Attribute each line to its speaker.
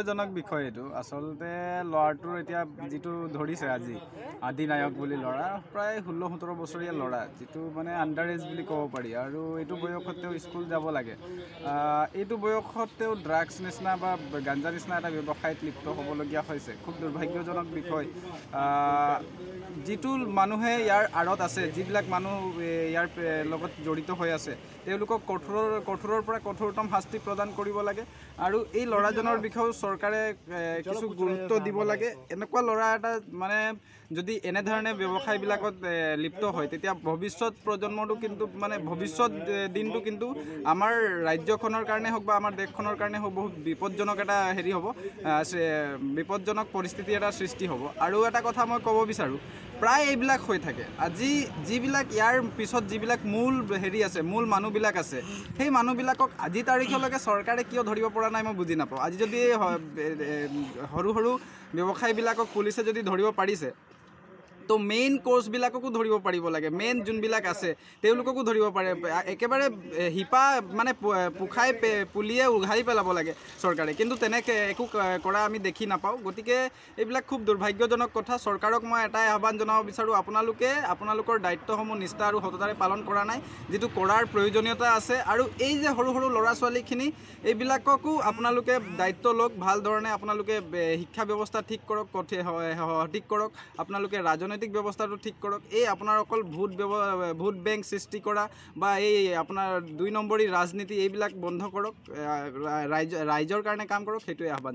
Speaker 1: জনক বিষয় এইটো আচলতে ল'ৰাটোৰ এতিয়া যিটো ধৰিছে আজি আদিনায়ক বুলি ল'ৰা প্ৰায় 16-17 বছৰীয়া ল'ৰা যিটো মানে আণ্ডাৰ এজ বুলি ক'ব পাৰি আৰু এইটো বয়সত তেওঁ স্কুল যাব লাগে এইটো বয়সত তেওঁ ড্ৰাগছ নিচিনা বা গাঞ্জা নিচিনা এটা ব্যৱসায়ত লিপ্ত হ'বলগীয়া হৈছে খুব দুৰ্ভাগ্যজনক বিষয় যিটো মানুহে ইয়াৰ আঁৰত আছে যিবিলাক মানুহ ইয়াৰ লগত জড়িত হৈ আছে তেওঁলোকক কঠোৰৰ পৰা কঠোৰতম শাস্তি প্ৰদান কৰিব লাগে আৰু এই ল'ৰাজনৰ বিষয়েও চৰকাৰে কিছু গুৰুত্ব দিব লাগে এনেকুৱা ল'ৰা এটা মানে যদি এনেধৰণে ব্যৱসায়বিলাকত লিপ্ত হয় তেতিয়া ভৱিষ্যত প্ৰজন্মটো কিন্তু মানে ভৱিষ্যত দিনটো কিন্তু আমাৰ ৰাজ্যখনৰ কাৰণে হওক বা আমাৰ দেশখনৰ কাৰণে হওক বহুত বিপদজনক এটা হেৰি হ'ব বিপদজনক পৰিস্থিতি এটা সৃষ্টি হ'ব আৰু এটা কথা মই ক'ব বিচাৰোঁ প্ৰায় এইবিলাক হৈ থাকে আজি যিবিলাক ইয়াৰ পিছত যিবিলাক মূল হেৰি আছে মূল মানুহবিলাক আছে সেই মানুহবিলাকক আজি তাৰিখলৈকে চৰকাৰে কিয় ধৰিব পৰা নাই মই বুজি নাপাওঁ আজি যদি সৰু সৰু ব্যৱসায়ীবিলাকক পুলিচে যদি ধৰিব পাৰিছে তো মেইন কোৰ্চবিলাককো ধৰিব পাৰিব লাগে মেইন যোনবিলাক আছে তেওঁলোককো ধৰিব পাৰে একেবাৰে হিপা মানে পোখাই পুলিয়ে উঘালি পেলাব লাগে চৰকাৰে কিন্তু তেনেকৈ একো কৰা আমি দেখি নাপাওঁ গতিকে এইবিলাক খুব দুৰ্ভাগ্যজনক কথা চৰকাৰক মই এটাই আহ্বান জনাব বিচাৰোঁ আপোনালোকৰ দায়িত্বসমূহ নিষ্ঠা আৰু সততাৰে পালন কৰা নাই যিটো কৰাৰ প্ৰয়োজনীয়তা আছে আৰু এই যে সৰু সৰু ল'ৰা ছোৱালীখিনি এইবিলাককো আপোনালোকে দায়িত্ব লওক ভাল ধৰণে আপোনালোকে শিক্ষা ব্যৱস্থা ঠিক কৰক সঠিক কৰক আপোনালোকে ৰাজনৈতিক ব্যৱস্থাটো ঠিক কৰক এই আপোনাৰ অকল ভোট বেংক সৃষ্টি কৰা বা এই আপোনাৰ 2 নম্বৰী ৰাজনীতি এইবিলাক বন্ধ কৰক ৰাইজৰ কাৰণে কাম কৰক সেইটোৱে আহ্বান